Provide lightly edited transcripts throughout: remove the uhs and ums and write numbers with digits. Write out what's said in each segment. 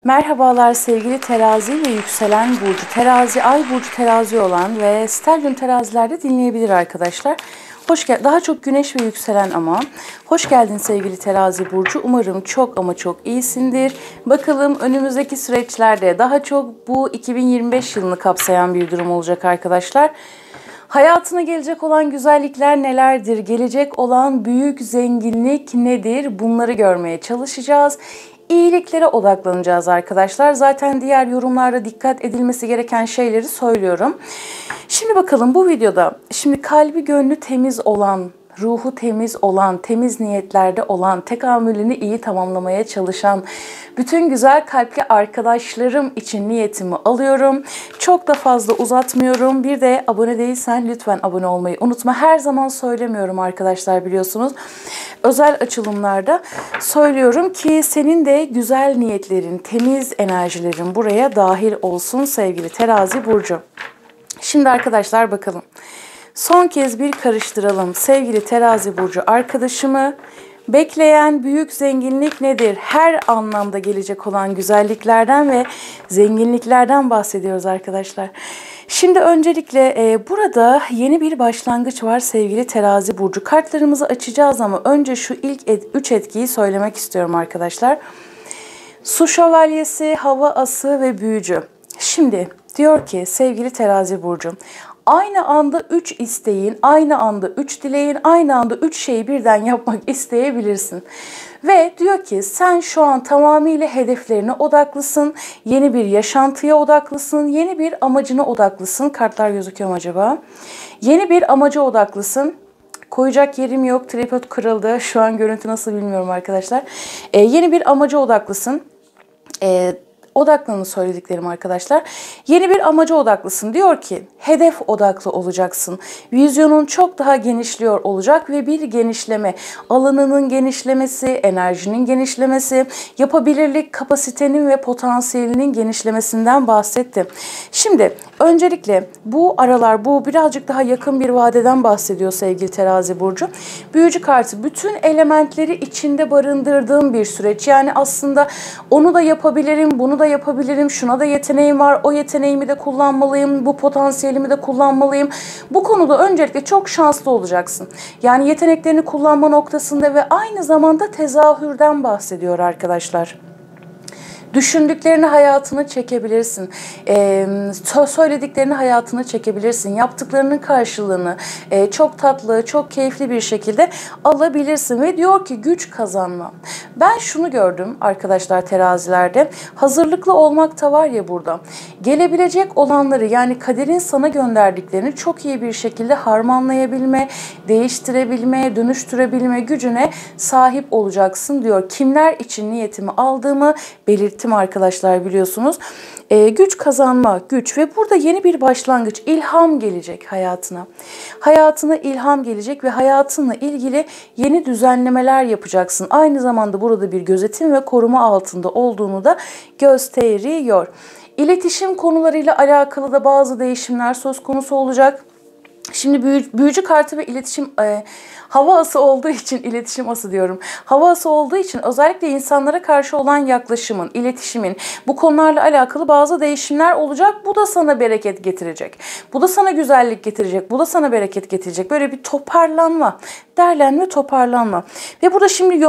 Merhabalar sevgili terazi ve yükselen burcu terazi, ay burcu terazi olan ve stelyum terazilerde dinleyebilir arkadaşlar. Daha çok güneş ve yükselen ama. Hoş geldin sevgili terazi burcu. Umarım çok ama çok iyisindir. Bakalım önümüzdeki süreçlerde daha çok bu 2025 yılını kapsayan bir durum olacak arkadaşlar. Hayatına gelecek olan güzellikler nelerdir? Gelecek olan büyük zenginlik nedir? Bunları görmeye çalışacağız. İyiliklere odaklanacağız arkadaşlar. Zaten diğer yorumlarda dikkat edilmesi gereken şeyleri söylüyorum. Şimdi bakalım bu videoda kalbi gönlü temiz olan, ruhu temiz olan, temiz niyetlerde olan, tekamülünü iyi tamamlamaya çalışan bütün güzel kalpli arkadaşlarım için niyetimi alıyorum. Çok da fazla uzatmıyorum. Bir de abone değilsen lütfen abone olmayı unutma. Her zaman söylemiyorum arkadaşlar, biliyorsunuz. Özel açılımlarda söylüyorum ki senin de güzel niyetlerin, temiz enerjilerin buraya dahil olsun sevgili terazi burcu. Şimdi arkadaşlar bakalım. Son kez bir karıştıralım. Sevgili terazi burcu arkadaşımı, bekleyen büyük zenginlik nedir? Her anlamda gelecek olan güzelliklerden ve zenginliklerden bahsediyoruz arkadaşlar. Şimdi öncelikle burada yeni bir başlangıç var sevgili terazi burcu. Kartlarımızı açacağız ama önce şu ilk 3 etkiyi söylemek istiyorum arkadaşlar. Su şövalyesi, hava ası ve büyücü. Şimdi diyor ki sevgili terazi burcu, aynı anda 3 isteğin, aynı anda 3 dileğin, aynı anda 3 şeyi birden yapmak isteyebilirsin. Ve diyor ki sen şu an tamamıyla hedeflerine odaklısın, yeni bir yaşantıya odaklısın, yeni bir amacına odaklısın. Kartlar gözüküyor mu acaba? Yeni bir amaca odaklısın. Koyacak yerim yok, tripod kırıldı. Şu an görüntü nasıl bilmiyorum arkadaşlar. Yeni bir amaca odaklısın. Odaklanın söylediklerim arkadaşlar. Yeni bir amaca odaklısın. Diyor ki hedef odaklı olacaksın. Vizyonun çok daha genişliyor olacak ve bir genişleme, alanının genişlemesi, enerjinin genişlemesi, yapabilirlik kapasitenin ve potansiyelinin genişlemesinden bahsettim. Şimdi öncelikle bu aralar, bu birazcık daha yakın bir vadeden bahsediyor sevgili terazi burcu. Büyücü kartı bütün elementleri içinde barındırdığım bir süreç. Yani aslında onu da yapabilirim, bunu da yapabilirim, şuna da yeteneğim var, o yeteneğimi de kullanmalıyım, bu potansiyelimi de kullanmalıyım. Bu konuda öncelikle çok şanslı olacaksın. Yani yeteneklerini kullanma noktasında ve aynı zamanda tezahürden bahsediyor arkadaşlar. Düşündüklerini hayatına çekebilirsin. Söylediklerini hayatına çekebilirsin. Yaptıklarının karşılığını çok tatlı, çok keyifli bir şekilde alabilirsin. Ve diyor ki güç kazanma. Ben şunu gördüm arkadaşlar terazilerde. Hazırlıklı olmak da var ya burada. Gelebilecek olanları, yani kaderin sana gönderdiklerini çok iyi bir şekilde harmanlayabilme, değiştirebilme, dönüştürebilme gücüne sahip olacaksın diyor. Kimler için niyetimi aldığımı belirttim arkadaşlar, biliyorsunuz. Güç kazanma, güç ve burada yeni bir başlangıç, ilham gelecek hayatına. Hayatına ilham gelecek ve hayatınla ilgili yeni düzenlemeler yapacaksın. Aynı zamanda burada bir gözetim ve koruma altında olduğunu da gösteriyor. İletişim konularıyla alakalı da bazı değişimler söz konusu olacak. Şimdi büyücü kartı ve iletişim hava ası olduğu için, iletişim ası diyorum. Hava ası olduğu için özellikle insanlara karşı olan yaklaşımın, iletişimin, bu konularla alakalı bazı değişimler olacak. Bu da sana bereket getirecek. Bu da sana güzellik getirecek. Bu da sana bereket getirecek. Böyle bir toparlanma, derlenme, toparlanma. Ve burada şimdi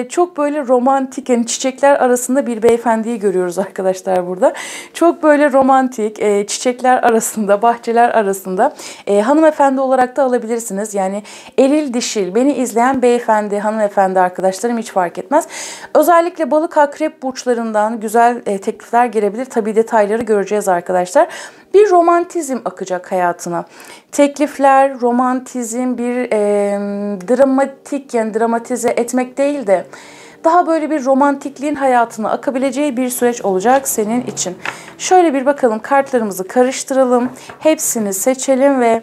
çok böyle romantik, yani çiçekler arasında bir beyefendiyi görüyoruz arkadaşlar burada. Çok böyle romantik, çiçekler arasında, bahçeler arasında. Hanımefendi olarak da alabilirsiniz. Yani eril dişil, beni izleyen beyefendi, hanımefendi arkadaşlarım hiç fark etmez. Özellikle balık, akrep burçlarından güzel teklifler gelebilir. Tabii detayları göreceğiz arkadaşlar. Bir romantizm akacak hayatına. Teklifler, romantizm, bir dramatik, yani dramatize etmek değil de daha böyle bir romantikliğin hayatına akabileceği bir süreç olacak senin için. Şöyle bir bakalım, kartlarımızı karıştıralım. Hepsini seçelim ve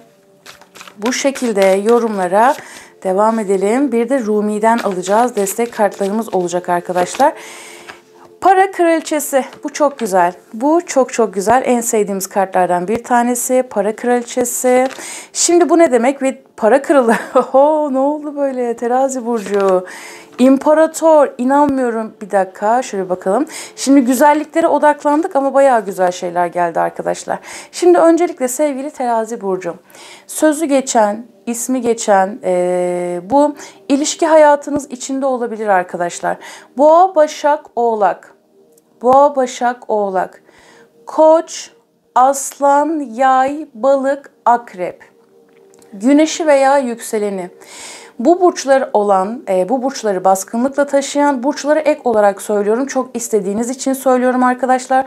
bu şekilde yorumlara devam edelim. Bir de Rumi'den alacağız. Destek kartlarımız olacak arkadaşlar. Para kraliçesi. Bu çok güzel. Bu çok çok güzel. En sevdiğimiz kartlardan bir tanesi. Para kraliçesi. Şimdi bu ne demek? Ve para kralı. Oho, ne oldu böyle terazi burcu? İmparator, inanmıyorum. Bir dakika şöyle bakalım. Şimdi güzelliklere odaklandık ama bayağı güzel şeyler geldi arkadaşlar. Şimdi öncelikle sevgili Terazi burcu. Sözü geçen, ismi geçen bu ilişki hayatınız içinde olabilir arkadaşlar. Boğa, Başak, Oğlak. Boğa, Başak, Oğlak. Koç, Aslan, Yay, Balık, Akrep. Güneşi veya yükseleni. Bu burçlar olan, bu burçları baskınlıkla taşıyan burçları ek olarak söylüyorum. Çok istediğiniz için söylüyorum arkadaşlar.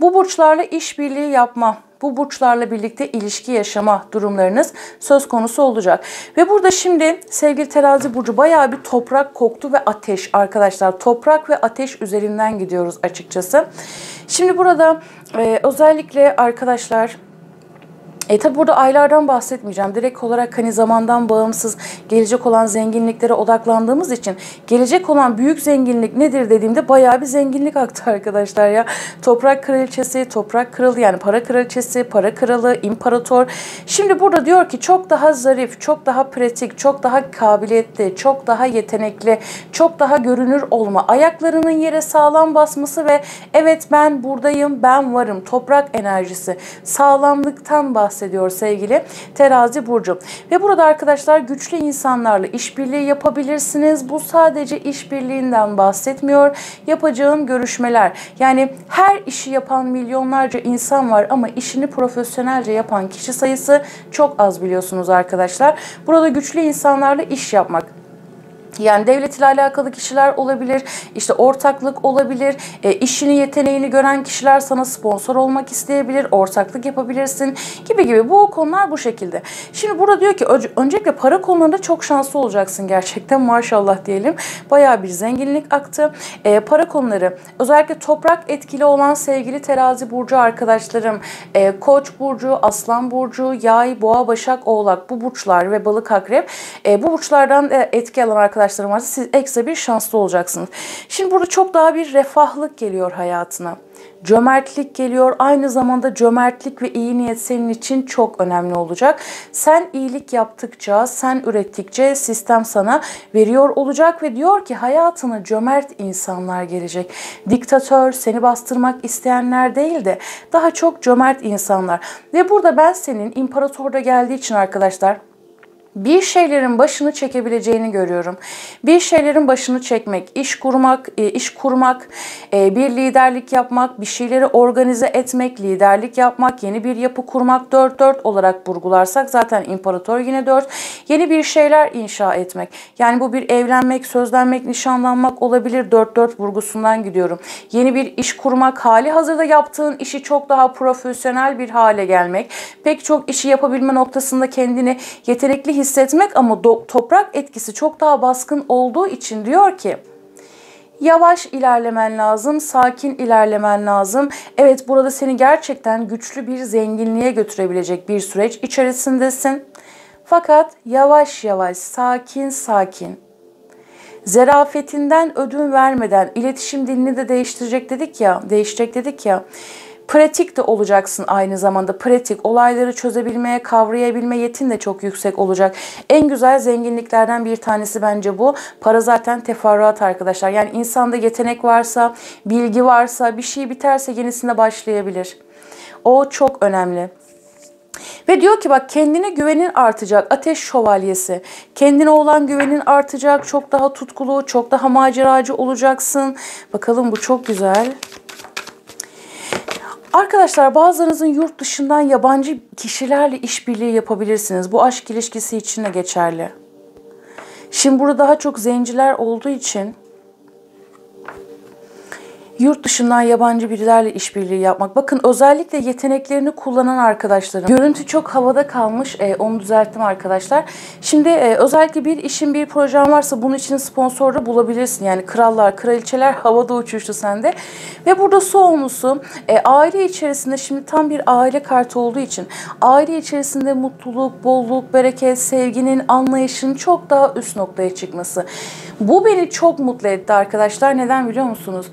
Bu burçlarla işbirliği yapma, bu burçlarla birlikte ilişki yaşama durumlarınız söz konusu olacak. Ve burada şimdi sevgili Terazi burcu bayağı bir toprak koktu ve ateş arkadaşlar. Toprak ve ateş üzerinden gidiyoruz açıkçası. Şimdi burada özellikle arkadaşlar tabi burada aylardan bahsetmeyeceğim. Direkt olarak hani zamandan bağımsız gelecek olan zenginliklere odaklandığımız için gelecek olan büyük zenginlik nedir dediğimde bayağı bir zenginlik aktı arkadaşlar ya. Toprak kraliçesi, toprak kralı yani para kraliçesi, para kralı, imparator. Şimdi burada diyor ki çok daha zarif, çok daha pratik, çok daha kabiliyetli, çok daha yetenekli, çok daha görünür olma. Ayaklarının yere sağlam basması ve evet ben buradayım, ben varım. Toprak enerjisi, sağlamlıktan bahsediyor sevgili Terazi burcu. Ve burada arkadaşlar güçlü insanlarla işbirliği yapabilirsiniz. Bu sadece işbirliğinden bahsetmiyor. Yapacağın görüşmeler. Yani her işi yapan milyonlarca insan var ama işini profesyonelce yapan kişi sayısı çok az biliyorsunuz arkadaşlar. Burada güçlü insanlarla iş yapmak. Yani devlet ile alakalı kişiler olabilir, işte ortaklık olabilir, işini yeteneğini gören kişiler sana sponsor olmak isteyebilir, ortaklık yapabilirsin gibi gibi bu konular bu şekilde. Şimdi burada diyor ki öncelikle para konularında çok şanslı olacaksın gerçekten maşallah diyelim. Bayağı bir zenginlik aktı. Para konuları özellikle toprak etkili olan sevgili Terazi burcu arkadaşlarım, Koç burcu, Aslan burcu, Yay, Boğa, Başak, Oğlak bu burçlar ve Balık, Akrep bu burçlardan etki alan arkadaşlarım varsa siz ekstra bir şanslı olacaksınız. Şimdi burada çok daha bir refahlık geliyor hayatına. Cömertlik geliyor. Aynı zamanda cömertlik ve iyi niyet senin için çok önemli olacak. Sen iyilik yaptıkça, sen ürettikçe sistem sana veriyor olacak ve diyor ki hayatına cömert insanlar gelecek. Diktatör, seni bastırmak isteyenler değil de daha çok cömert insanlar. Ve burada ben senin imparatorda geldiği için arkadaşlar bir şeylerin başını çekebileceğini görüyorum. Bir şeylerin başını çekmek, iş kurmak, bir liderlik yapmak, bir şeyleri organize etmek, liderlik yapmak, yeni bir yapı kurmak, 4-4 olarak vurgularsak zaten imparator yine 4. Yeni bir şeyler inşa etmek. Yani bu bir evlenmek, sözlenmek, nişanlanmak olabilir. 4-4 vurgusundan gidiyorum. Yeni bir iş kurmak, hali hazırda yaptığın işi çok daha profesyonel bir hale gelmek. Pek çok işi yapabilme noktasında kendini yetenekli hissetmek ama toprak etkisi çok daha baskın olduğu için diyor ki yavaş ilerlemen lazım, sakin ilerlemen lazım. Evet burada seni gerçekten güçlü bir zenginliğe götürebilecek bir süreç içerisindesin. Fakat yavaş yavaş, sakin sakin, zerafetinden ödün vermeden, iletişim dilini de değiştirecek dedik ya. Pratik de olacaksın aynı zamanda. Pratik, olayları çözebilmeye, kavrayabilme yetin de çok yüksek olacak. En güzel zenginliklerden bir tanesi bence bu. Para zaten teferruat arkadaşlar. Yani insanda yetenek varsa, bilgi varsa, bir şey biterse yenisine başlayabilir. O çok önemli. Ve diyor ki bak kendine güvenin artacak. Ateş şövalyesi. Kendine olan güvenin artacak. Çok daha tutkulu, çok daha maceracı olacaksın. Bakalım bu çok güzel. Arkadaşlar bazılarınızın yurt dışından yabancı kişilerle işbirliği yapabilirsiniz. Bu aşk ilişkisi için de geçerli. Şimdi burada daha çok zenciler olduğu için yurt dışından yabancı birilerle işbirliği yapmak. Bakın özellikle yeteneklerini kullanan arkadaşlarım. Görüntü çok havada kalmış. Onu düzelttim arkadaşlar. Şimdi özellikle bir işin bir projen varsa bunun için sponsor da bulabilirsin. Yani krallar, kraliçeler havada uçuştu sende. Ve burada Soğumlusu aile içerisinde şimdi tam bir aile kartı olduğu için aile içerisinde mutluluk, bolluk, bereket, sevginin, anlayışın çok daha üst noktaya çıkması. Bu beni çok mutlu etti arkadaşlar. Neden biliyor musunuz?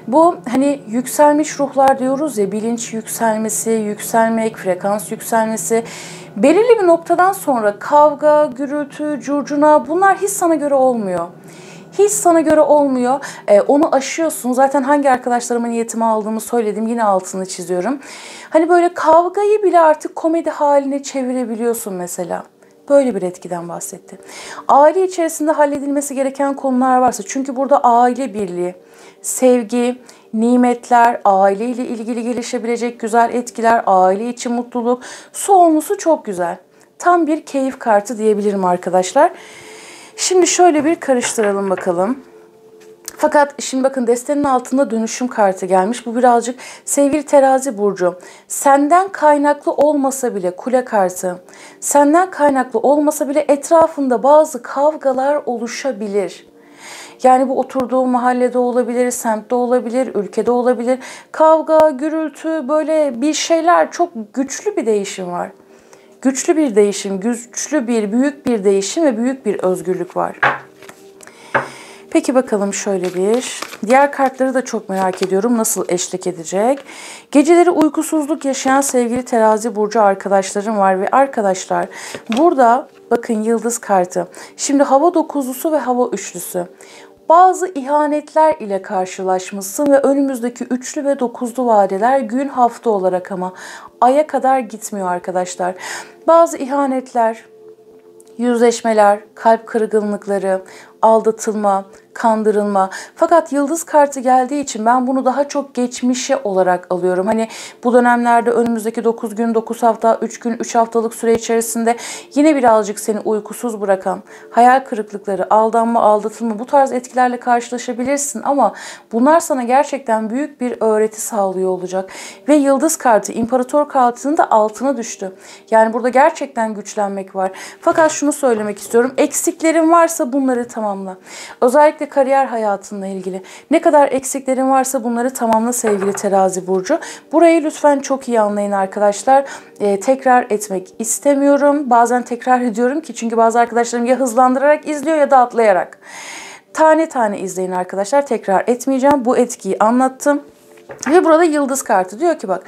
Bu hani yükselmiş ruhlar diyoruz ya, bilinç yükselmesi, yükselmek, frekans yükselmesi. Belirli bir noktadan sonra kavga, gürültü, curcuna bunlar hiç sana göre olmuyor. hiç sana göre olmuyor. Onu aşıyorsun. Zaten hangi arkadaşlarıma niyetimi aldığımı söyledim. Yine altını çiziyorum. Hani böyle kavgayı bile artık komedi haline çevirebiliyorsun mesela. Böyle bir etkiden bahsetti. Aile içerisinde halledilmesi gereken konular varsa, çünkü burada aile birliği, sevgi, nimetler, aile ile ilgili gelişebilecek güzel etkiler, aile içi mutluluk, su olması çok güzel. Tam bir keyif kartı diyebilirim arkadaşlar. Şimdi şöyle bir karıştıralım bakalım. Fakat şimdi bakın, destenin altında dönüşüm kartı gelmiş. Bu birazcık sevgili terazi burcu. Senden kaynaklı olmasa bile kule kartı. Senden kaynaklı olmasa bile etrafında bazı kavgalar oluşabilir. Yani bu oturduğu mahallede olabilir, semtte olabilir, ülkede olabilir. Kavga, gürültü, böyle bir şeyler, çok güçlü bir değişim var. Güçlü bir değişim, güçlü bir, büyük bir değişim ve büyük bir özgürlük var. Peki bakalım şöyle bir. Diğer kartları da çok merak ediyorum. Nasıl eşlik edecek? Geceleri uykusuzluk yaşayan sevgili terazi burcu arkadaşlarım var ve arkadaşlar burada bakın yıldız kartı. Şimdi hava dokuzlusu ve hava üçlüsü. Bazı ihanetler ile karşılaşmışsın ve önümüzdeki üçlü ve dokuzlu vadeler gün hafta olarak ama aya kadar gitmiyor arkadaşlar. Bazı ihanetler, yüzleşmeler, kalp kırgınlıkları, aldatılma, kandırılma. Fakat yıldız kartı geldiği için ben bunu daha çok geçmişe olarak alıyorum. Hani bu dönemlerde önümüzdeki 9 gün, 9 hafta, 3 gün, 3 haftalık süre içerisinde yine birazcık seni uykusuz bırakan, hayal kırıklıkları, aldanma, aldatılma, bu tarz etkilerle karşılaşabilirsin ama bunlar sana gerçekten büyük bir öğreti sağlıyor olacak. Ve yıldız kartı, imparator kartının da altına düştü. Yani burada gerçekten güçlenmek var. Fakat şunu söylemek istiyorum. Eksiklerin varsa bunları tamamla. Özellikle kariyer hayatınla ilgili. Ne kadar eksiklerin varsa bunları tamamla sevgili terazi burcu. Burayı lütfen çok iyi anlayın arkadaşlar. Tekrar etmek istemiyorum. Bazen tekrar ediyorum ki çünkü bazı arkadaşlarım ya hızlandırarak izliyor ya da atlayarak. Tane tane izleyin arkadaşlar. Tekrar etmeyeceğim. Bu etkiyi anlattım. Ve burada yıldız kartı diyor ki bak,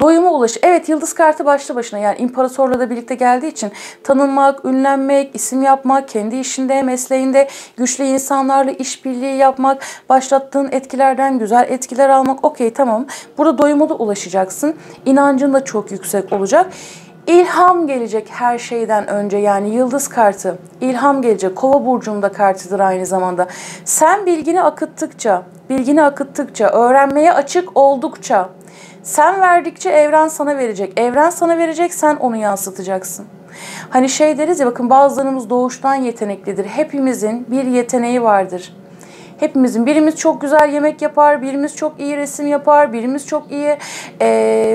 doyuma ulaş. Evet, yıldız kartı başlı başına, yani imparatorla da birlikte geldiği için tanınmak, ünlenmek, isim yapmak, kendi işinde, mesleğinde güçlü insanlarla işbirliği yapmak, başlattığın etkilerden güzel etkiler almak. Okey, tamam. Burada doyuma da ulaşacaksın. İnancın da çok yüksek olacak. İlham gelecek her şeyden önce, yani yıldız kartı ilham gelecek. Kova burcunda kartıdır aynı zamanda. Sen bilgini akıttıkça, öğrenmeye açık oldukça, sen verdikçe evren sana verecek. Evren sana verecek, sen onu yansıtacaksın. Hani şey deriz ya, bakın bazılarımız doğuştan yeteneklidir. Hepimizin bir yeteneği vardır. Hepimizin, birimiz çok güzel yemek yapar, birimiz çok iyi resim yapar, birimiz çok iyi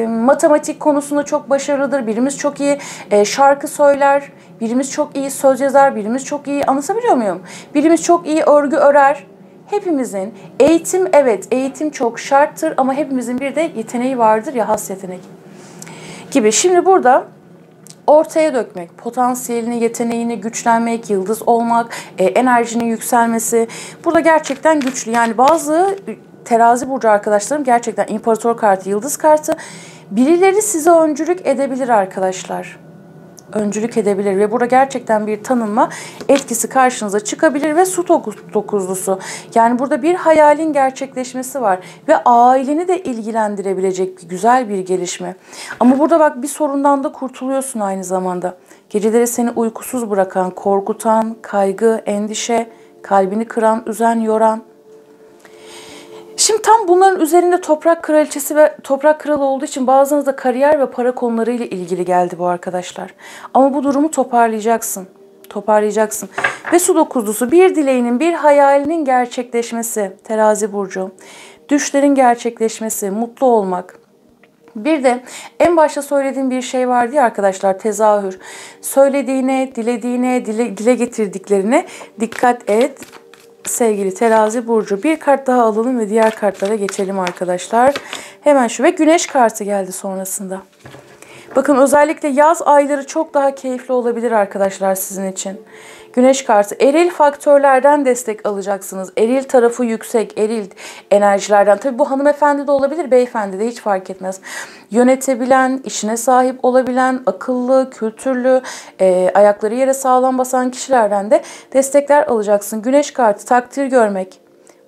matematik konusunda çok başarılıdır, birimiz çok iyi şarkı söyler, birimiz çok iyi söz yazar, birimiz çok iyi, anlatabiliyor muyum? Birimiz çok iyi örgü örer. Hepimizin eğitim, evet eğitim çok şarttır ama hepimizin bir de yeteneği vardır ya, has yetenek gibi. Şimdi burada ortaya dökmek, potansiyelini, yeteneğini güçlenmek, yıldız olmak, enerjinin yükselmesi. Burada gerçekten güçlü. Yani bazı terazi burcu arkadaşlarım gerçekten imparator kartı, yıldız kartı. Birileri size öncülük edebilir arkadaşlar. Öncülük edebilir ve burada gerçekten bir tanınma etkisi karşınıza çıkabilir ve su dokuzlusu. Yani burada bir hayalin gerçekleşmesi var ve aileni de ilgilendirebilecek güzel bir gelişme. Ama burada bak, bir sorundan da kurtuluyorsun aynı zamanda. Geceleri seni uykusuz bırakan, korkutan, kaygı, endişe, kalbini kıran, üzen, yoran. Şimdi tam bunların üzerinde toprak kraliçesi ve toprak kralı olduğu için bazılarınız da kariyer ve para konularıyla ilgili geldi bu arkadaşlar. Ama bu durumu toparlayacaksın. Toparlayacaksın. Ve su dokuzlusu, bir dileğinin, bir hayalinin gerçekleşmesi terazi burcu. Düşlerin gerçekleşmesi, mutlu olmak. Bir de en başta söylediğim bir şey vardı ya arkadaşlar, tezahür. Söylediğine, dilediğine, dile getirdiklerine dikkat et. Sevgili terazi burcu, bir kart daha alalım ve diğer kartlara geçelim arkadaşlar. Hemen şu ve güneş kartı geldi sonrasında. Bakın özellikle yaz ayları çok daha keyifli olabilir arkadaşlar sizin için. Güneş kartı. Eril faktörlerden destek alacaksınız. Eril tarafı yüksek, eril enerjilerden. Tabii bu hanımefendi de olabilir, beyefendi de, hiç fark etmez. Yönetebilen, işine sahip olabilen, akıllı, kültürlü, ayakları yere sağlam basan kişilerden de destekler alacaksın. Güneş kartı takdir görmek,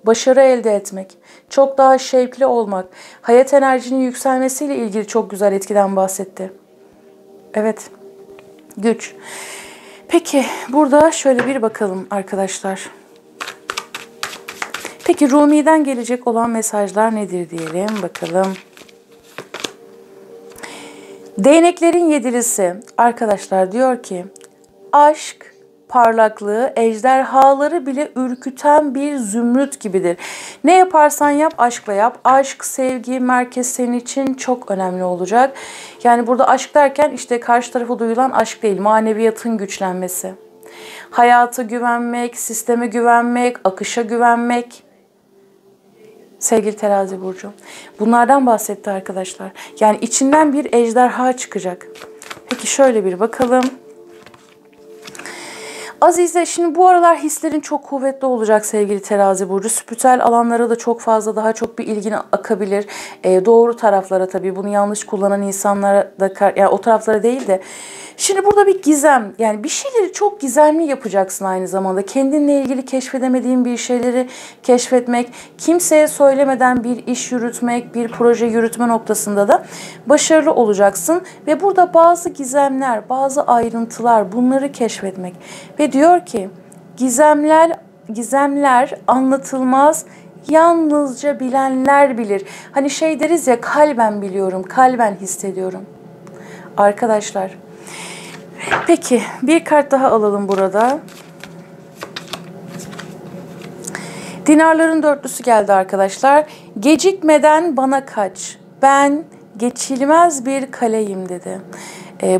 başarı elde etmek, çok daha şevkli olmak, hayat enerjinin yükselmesiyle ilgili çok güzel etkiden bahsetti. Evet, güç. Peki burada şöyle bir bakalım arkadaşlar. Peki Rumi'den gelecek olan mesajlar nedir diyelim bakalım. Değneklerin yedilisi arkadaşlar diyor ki aşk parlaklığı ejderhaları bile ürküten bir zümrüt gibidir. Ne yaparsan yap aşkla yap. Aşk, sevgi, merkez senin için çok önemli olacak. Yani burada aşk derken işte karşı tarafa duyulan aşk değil, maneviyatın güçlenmesi. Hayata güvenmek, sisteme güvenmek, akışa güvenmek. Sevgili Terazi burcu. Bunlardan bahsetti arkadaşlar. Yani içinden bir ejderha çıkacak. Peki şöyle bir bakalım. Azize, şimdi bu aralar hislerin çok kuvvetli olacak sevgili Terazi burcu. Spiritüel alanlara da çok fazla, daha çok bir ilgin akabilir. Doğru taraflara, tabii bunu yanlış kullanan insanlara da, yani o taraflara değil de. Şimdi burada bir gizem, yani bir şeyleri çok gizemli yapacaksın aynı zamanda. Kendinle ilgili keşfedemediğin bir şeyleri keşfetmek, kimseye söylemeden bir iş yürütmek, bir proje yürütme noktasında da başarılı olacaksın. Ve burada bazı gizemler, bazı ayrıntılar, bunları keşfetmek. Ve diyor ki gizemler anlatılmaz, yalnızca bilenler bilir. Hani şey deriz ya, kalben biliyorum, kalben hissediyorum. Arkadaşlar, peki bir kart daha alalım burada. Dinarların dörtlüsü geldi arkadaşlar. Gecikmeden bana kaç. Ben geçilmez bir kaleyim dedi.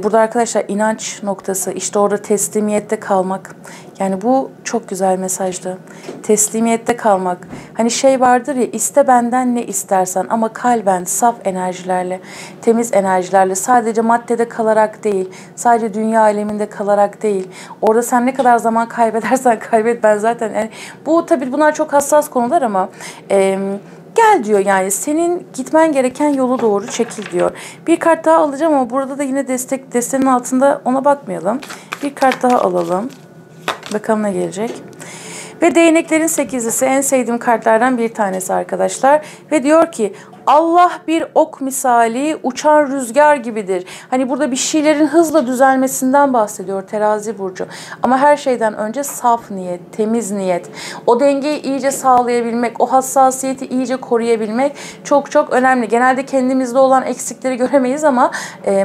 Burada arkadaşlar inanç noktası, işte orada teslimiyette kalmak. Yani bu çok güzel mesajdı. Teslimiyette kalmak. Hani şey vardır ya, iste benden ne istersen, ama kalben, saf enerjilerle, temiz enerjilerle, sadece maddede kalarak değil, sadece dünya aleminde kalarak değil. Orada sen ne kadar zaman kaybedersen kaybet, ben zaten yani bu tabii bunlar çok hassas konular ama gel diyor, yani senin gitmen gereken yolu doğru çekil diyor. Bir kart daha alacağım ama burada da yine destenin altında, ona bakmayalım. Bir kart daha alalım. Bakalım ne gelecek. Ve değneklerin sekizlisi en sevdiğim kartlardan bir tanesi arkadaşlar. Ve diyor ki Allah bir ok misali, uçan rüzgar gibidir. Hani burada bir şeylerin hızla düzelmesinden bahsediyor Terazi burcu. Ama her şeyden önce saf niyet, temiz niyet. O dengeyi iyice sağlayabilmek, o hassasiyeti iyice koruyabilmek çok çok önemli. Genelde kendimizde olan eksikleri göremeyiz ama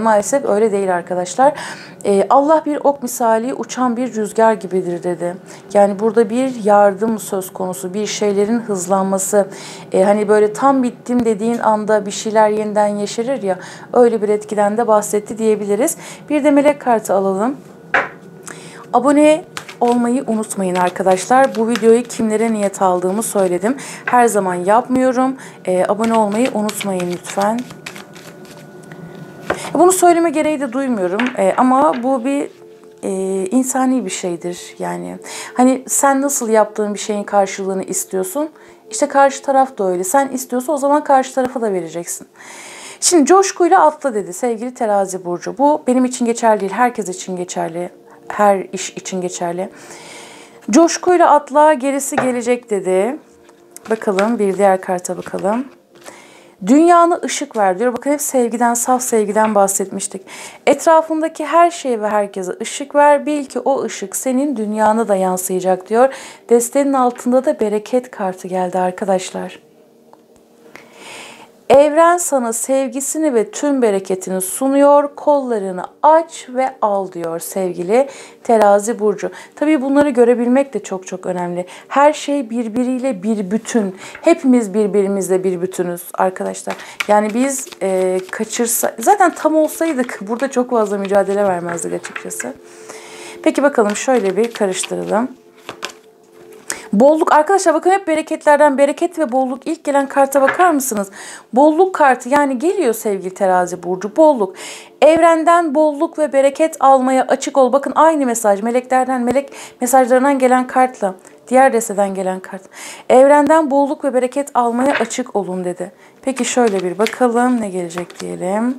maalesef öyle değil arkadaşlar. Allah bir ok misali, uçan bir rüzgar gibidir dedi. Yani burada bir yardım söz konusu, bir şeylerin hızlanması. Hani böyle tam bittim dediğin anda bir şeyler yeniden yeşerir ya, öyle bir etkiden de bahsetti diyebiliriz. Bir de melek kartı alalım. Abone olmayı unutmayın arkadaşlar. Bu videoyu kimlere niyet aldığımı söyledim. Her zaman yapmıyorum. Abone olmayı unutmayın lütfen. Bunu söyleme gereği de duymuyorum ama bu bir insani bir şeydir. Yani hani sen nasıl yaptığın bir şeyin karşılığını istiyorsun, İşte karşı taraf da öyle. Sen istiyorsa o zaman karşı tarafa da vereceksin. Şimdi coşkuyla atla dedi sevgili Terazi burcu. Bu benim için geçerli değil, herkes için geçerli, her iş için geçerli. Coşkuyla atla, gerisi gelecek dedi. Bakalım bir diğer karta bakalım. Dünyana ışık ver diyor. Bakın hep sevgiden, saf sevgiden bahsetmiştik. Etrafındaki her şeye ve herkese ışık ver. Bil ki o ışık senin dünyana da yansıyacak diyor. Destenin altında da bereket kartı geldi arkadaşlar. Evren sana sevgisini ve tüm bereketini sunuyor. Kollarını aç ve al diyor sevgili Terazi burcu. Tabii bunları görebilmek de çok çok önemli. Her şey birbiriyle bir bütün. Hepimiz birbirimizle bir bütünüz arkadaşlar. Yani biz zaten tam olsaydık burada çok fazla mücadele vermezdik açıkçası. Peki bakalım şöyle bir karıştıralım. Bolluk arkadaşlar, bakın hep bereketlerden, bereket ve bolluk. İlk gelen karta bakar mısınız? Bolluk kartı yani geliyor sevgili terazi burcu, bolluk. Evrenden bolluk ve bereket almaya açık ol. Bakın aynı mesaj meleklerden, melek mesajlarından gelen kartla diğer desteden gelen kart. Evrenden bolluk ve bereket almaya açık olun dedi. Peki şöyle bir bakalım ne gelecek diyelim.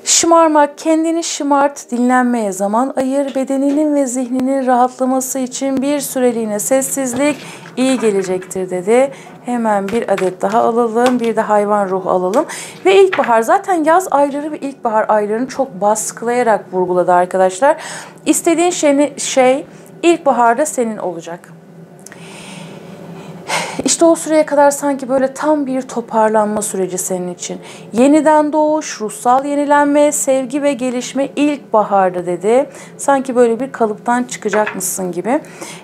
Şımarmak, kendini şımart, dinlenmeye zaman ayır, bedeninin ve zihninin rahatlaması için bir süreliğine sessizlik iyi gelecektir dedi. Hemen bir adet daha alalım, bir de hayvan ruhu alalım. Ve ilkbahar, zaten yaz ayları ve ilkbahar aylarını çok baskılayarak vurguladı arkadaşlar. İstediğin şey ilkbaharda senin olacak. İşte o süreye kadar sanki böyle tam bir toparlanma süreci senin için. Yeniden doğuş, ruhsal yenilenme, sevgi ve gelişme ilkbaharda dedi. Sanki böyle bir kalıptan çıkacakmışsın gibi.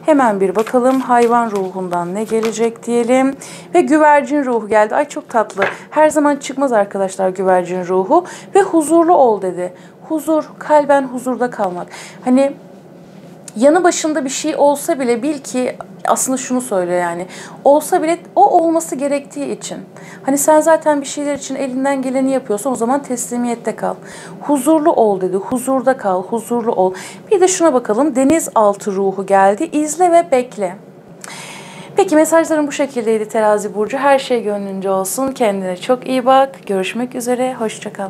Hemen bir bakalım hayvan ruhundan ne gelecek diyelim. Ve güvercin ruhu geldi. Ay çok tatlı. Her zaman çıkmaz arkadaşlar güvercin ruhu. Ve huzurlu ol dedi. Huzur, kalben huzurda kalmak. Hani yanı başında bir şey olsa bile bil ki, aslında şunu söylüyor yani, olsa bile o olması gerektiği için. Hani sen zaten bir şeyler için elinden geleni yapıyorsan o zaman teslimiyette kal. Huzurlu ol dedi, huzurda kal, huzurlu ol. Bir de şuna bakalım, denizaltı ruhu geldi, izle ve bekle. Peki mesajlarım bu şekildeydi terazi burcu. Her şey gönlünce olsun. Kendine çok iyi bak. Görüşmek üzere. Hoşça kal.